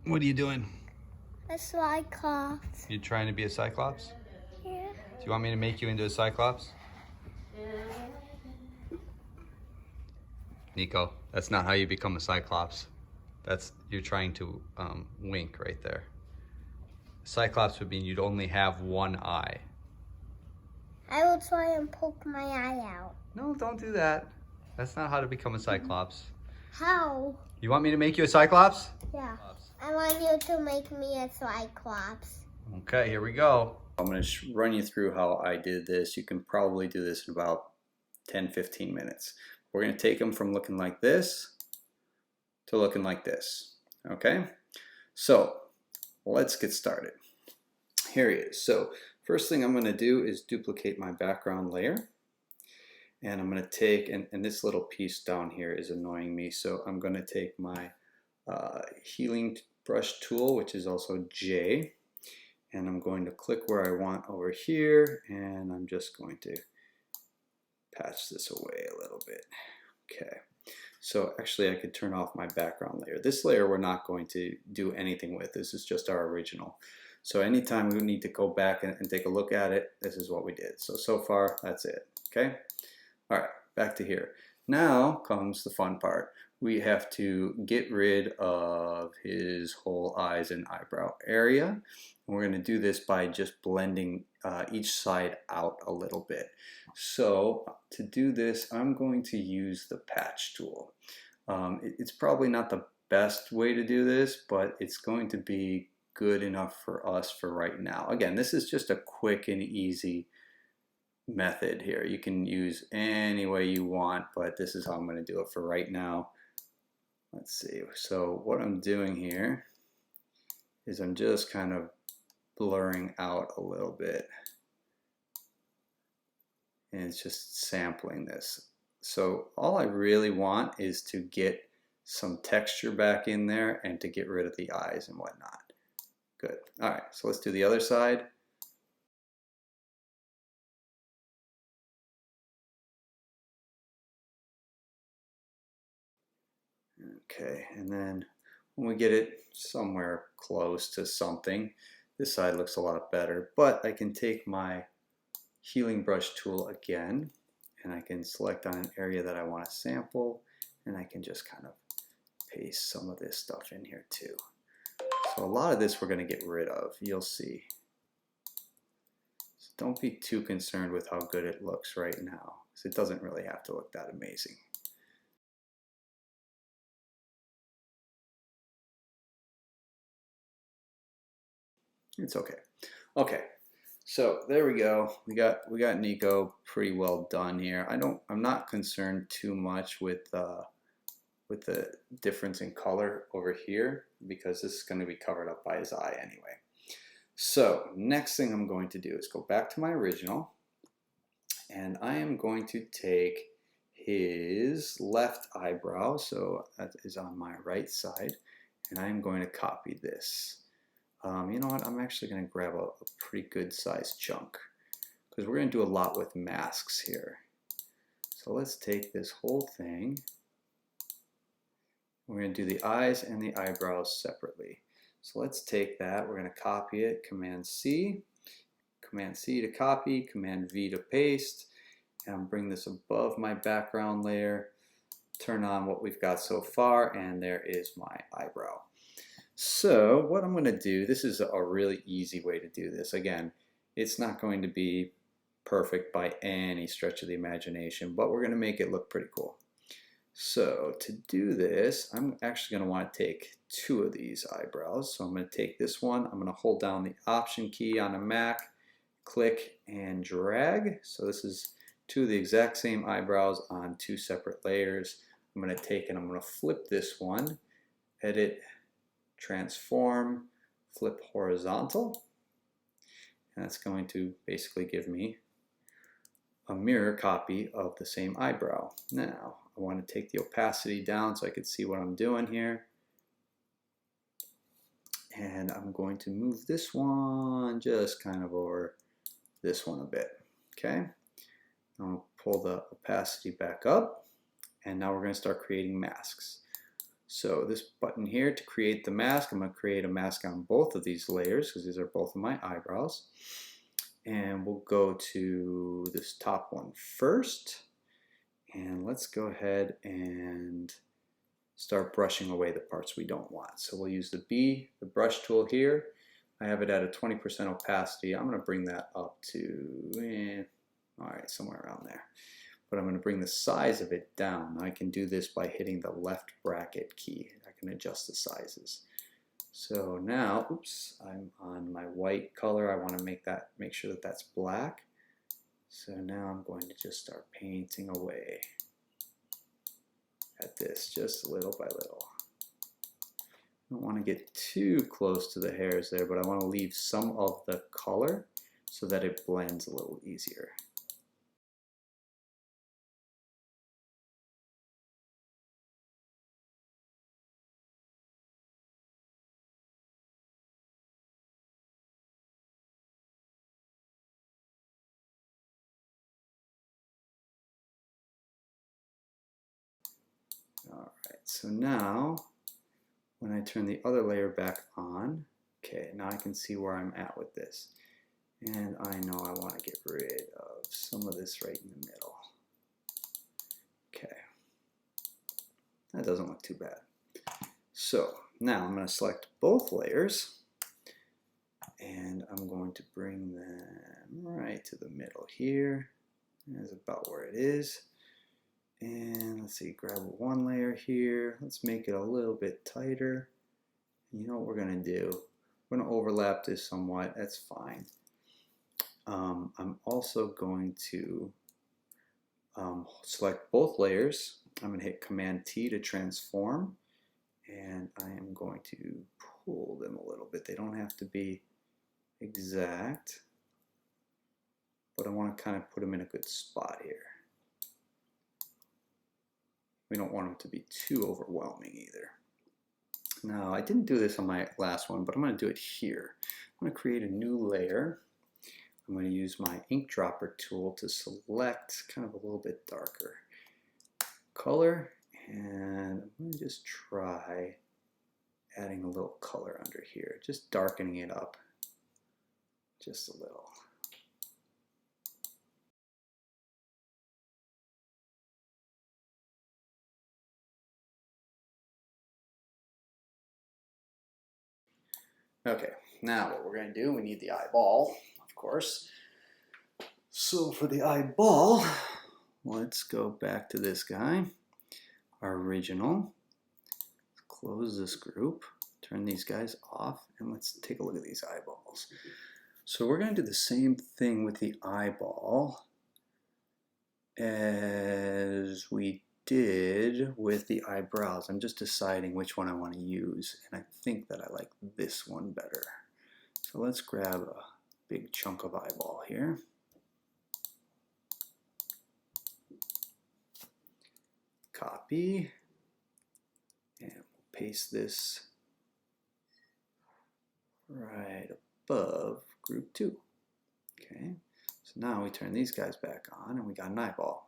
What are you doing? A Cyclops. You trying to be a Cyclops? Yeah. Do you want me to make you into a Cyclops? Nico, that's not how you become a Cyclops. You're trying to wink right there. Cyclops would mean you'd only have one eye. I will try and poke my eye out. No, don't do that. That's not how to become a Cyclops. How? You want me to make you a Cyclops? Yeah. I want you to make me a Cyclops. Okay, here we go. I'm going to run you through how I did this. You can probably do this in about 10-15 minutes. We're going to take them from looking like this to looking like this. Okay? So, let's get started. Here he is. So, first thing I'm going to do is duplicate my background layer. And I'm going to take, and this little piece down here is annoying me, so I'm going to take my healing brush tool, which is also J, and I'm going to click where I want over here, and I'm just going to patch this away a little bit. Okay, so actually I could turn off my background layer. This layer we're not going to do anything with. This is just our original. So anytime we need to go back and take a look at it, this is what we did. So far, that's it. Okay? All right, back to here. Now comes the fun part. We have to get rid of his whole eyes and eyebrow area. And we're going to do this by just blending each side out a little bit. So to do this, I'm going to use the patch tool. It's probably not the best way to do this, but it's going to be good enough for us for right now. Again, this is just a quick and easy method here. You can use any way you want, but this is how I'm going to do it for right now. Let's see. So what I'm doing here is I'm just kind of blurring out a little bit, and it's just sampling this. So all I really want is to get some texture back in there and to get rid of the eyes and whatnot. Good. All right, so let's do the other side. Okay, and then when we get it somewhere close to something, this side looks a lot better, but I can take my healing brush tool again, and I can select on an area that I want to sample, and I can just kind of paste some of this stuff in here too. So a lot of this we're going to get rid of, you'll see. So don't be too concerned with how good it looks right now, because it doesn't really have to look that amazing. It's okay. Okay, so there we go. We got Nico pretty well done here. I'm not concerned too much with the difference in color over here, because this is going to be covered up by his eye anyway. So next thing I'm going to do is go back to my original, and I am going to take his left eyebrow, so that is on my right side, and I'm going to copy this. You know what, I'm actually going to grab a pretty good sized chunk, because we're going to do a lot with masks here. So let's take this whole thing. We're going to do the eyes and the eyebrows separately. So let's take that, we're going to copy it, Command C to copy, Command V to paste, and bring this above my background layer, turn on what we've got so far, and there is my eyebrow. So what I'm going to do, this is a really easy way to do this. Again, it's not going to be perfect by any stretch of the imagination, but we're going to make it look pretty cool. So to do this, I'm actually going to want to take two of these eyebrows. So I'm going to take this one, I'm going to hold down the Option key on a Mac, click and drag. So this is two of the exact same eyebrows on two separate layers. I'm going to take and I'm going to flip this one, edit, transform, flip horizontal, and that's going to basically give me a mirror copy of the same eyebrow. Now I want to take the opacity down so I can see what I'm doing here, and I'm going to move this one just kind of over this one a bit. Okay, I'll pull the opacity back up, and now we're going to start creating masks. So this button here to create the mask, I'm going to create a mask on both of these layers because these are both of my eyebrows. And we'll go to this top one first. And let's go ahead and start brushing away the parts we don't want. So we'll use the brush tool here. I have it at a 20% opacity. I'm going to bring that up to, all right, somewhere around there. But I'm going to bring the size of it down. I can do this by hitting the left bracket key. I can adjust the sizes. So now, oops, I'm on my white color. I want to make sure that that's black. So now I'm going to just start painting away at this just little by little. I don't want to get too close to the hairs there, but I want to leave some of the color so that it blends a little easier. All right, so now when I turn the other layer back on, okay, now I can see where I'm at with this. And I know I want to get rid of some of this right in the middle. Okay, that doesn't look too bad. So now I'm going to select both layers and I'm going to bring them right to the middle here. That's about where it is. And let's see, grab one layer here. Let's make it a little bit tighter. And you know what we're going to do? We're going to overlap this somewhat. That's fine. I'm also going to select both layers. I'm going to hit Command T to transform. And I am going to pull them a little bit. They don't have to be exact, but I want to kind of put them in a good spot here. We don't want them to be too overwhelming either. Now, I didn't do this on my last one, but I'm going to do it here. I'm going to create a new layer. I'm going to use my ink dropper tool to select kind of a little bit darker color, and I'm going to just try adding a little color under here, just darkening it up just a little. Okay, now what we're going to do, we need the eyeball, of course. So for the eyeball, let's go back to this guy, our original. Close this group, turn these guys off, and let's take a look at these eyeballs. So we're going to do the same thing with the eyeball as we did with the eyebrows. I'm just deciding which one I want to use, and I think that I like this one better. So let's grab a big chunk of eyeball here. Copy, and we'll paste this right above group 2. Okay, so now we turn these guys back on and we got an eyeball.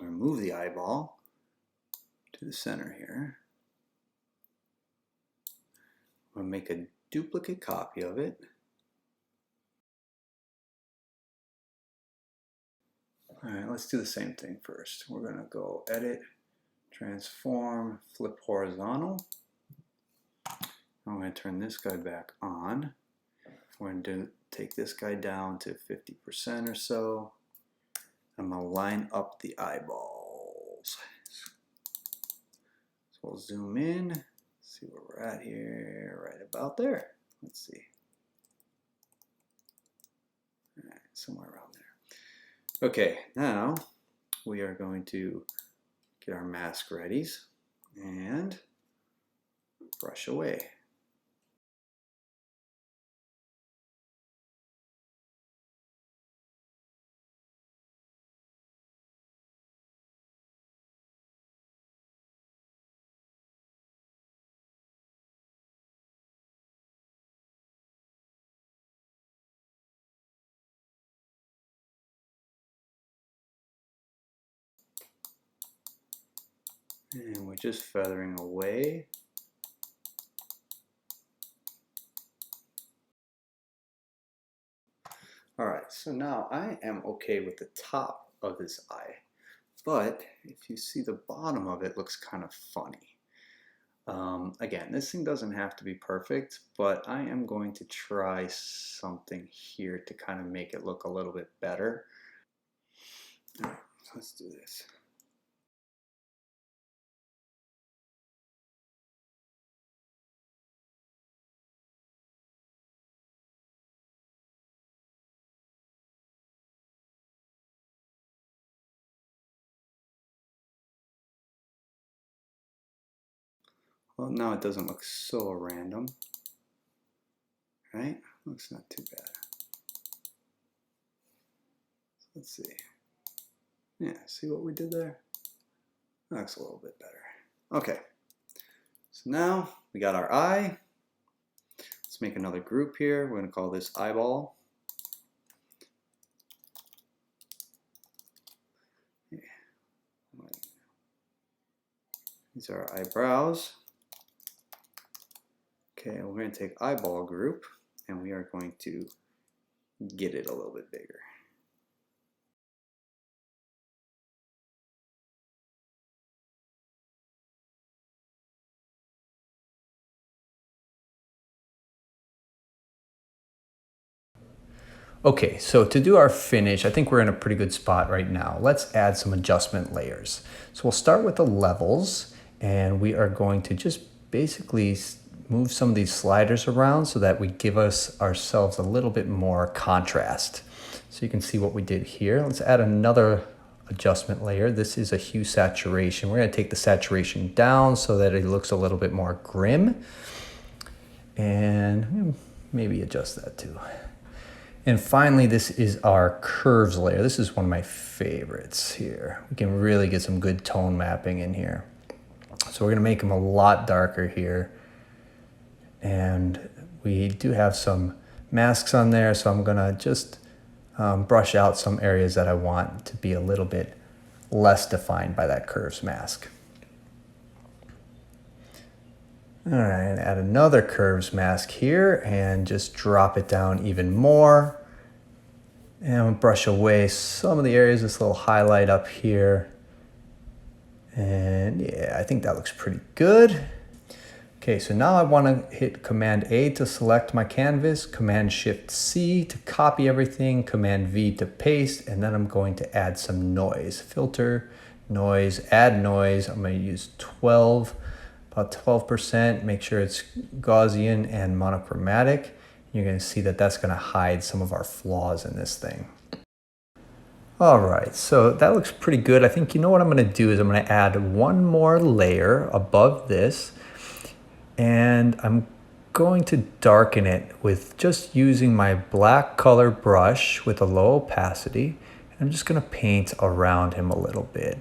We'll move the eyeball to the center here. We'll make a duplicate copy of it. Alright, let's do the same thing first. We're going to go Edit, Transform, Flip Horizontal. I'm going to turn this guy back on. We're going to take this guy down to 50% or so. I'm going to line up the eyeballs. So we'll zoom in, see where we're at here, right about there. Let's see. All right, somewhere around there. Okay, now we are going to get our mask ready and brush away. And we're just feathering away. All right, so now I am okay with the top of this eye, but if you see the bottom of it looks kind of funny. Again, this thing doesn't have to be perfect, but I am going to try something here to kind of make it look a little bit better. All right, so let's do this. Well, now it doesn't look so random, right? Looks not too bad. Let's see. Yeah, see what we did there? That looks a little bit better. Okay, so now we got our eye. Let's make another group here. We're going to call this eyeball. These are our eyebrows. Okay, we're going to take eyeball group and we are going to get it a little bit bigger. Okay, so to do our finish, I think we're in a pretty good spot right now. Let's add some adjustment layers. So we'll start with the levels, and we are going to just basically move some of these sliders around so that we give ourselves a little bit more contrast. So you can see what we did here. Let's add another adjustment layer. This is a hue saturation. We're going to take the saturation down so that it looks a little bit more grim, and maybe adjust that too. And finally, this is our curves layer. This is one of my favorites here. We can really get some good tone mapping in here. So we're gonna make them a lot darker here. And we do have some masks on there, so I'm gonna just brush out some areas that I want to be a little bit less defined by that curves mask. All right, add another curves mask here and just drop it down even more. And we'll brush away some of the areas, this little highlight up here. And yeah, I think that looks pretty good. Okay, so now I want to hit Command A to select my canvas, Command Shift C to copy everything, Command V to paste, and then I'm going to add some noise. Filter, noise, add noise. I'm going to use 12. About 12%, make sure it's Gaussian and monochromatic. You're going to see that that's going to hide some of our flaws in this thing. All right, so that looks pretty good. I think you know what I'm going to do is I'm going to add one more layer above this, and I'm going to darken it with just using my black color brush with a low opacity. I'm just going to paint around him a little bit.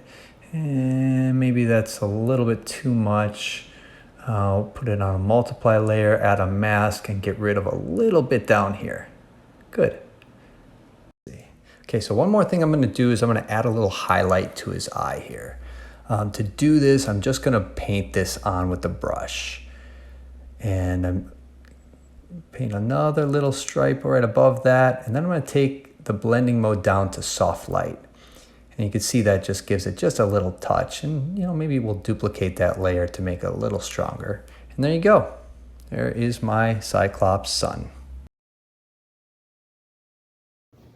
And maybe that's a little bit too much. I'll put it on a multiply layer, add a mask, and get rid of a little bit down here. Good. Okay, so one more thing I'm going to do is I'm going to add a little highlight to his eye here. To do this, I'm just going to paint this on with the brush. And I'm paint another little stripe right above that. And then I'm going to take the blending mode down to soft light. And you can see that just gives it just a little touch. And maybe we'll duplicate that layer to make it a little stronger. And there you go. There is my Cyclops sun.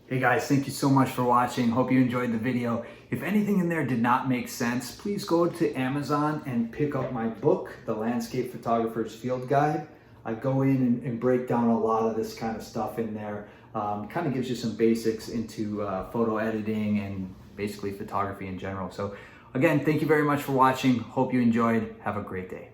Hey guys, thank you so much for watching. Hope you enjoyed the video. If anything in there did not make sense, please go to Amazon and pick up my book, The Landscape Photographer's Field Guide. I go in and break down a lot of this kind of stuff in there. Kind of gives you some basics into photo editing and basically photography in general. So again, thank you very much for watching. Hope you enjoyed. Have a great day.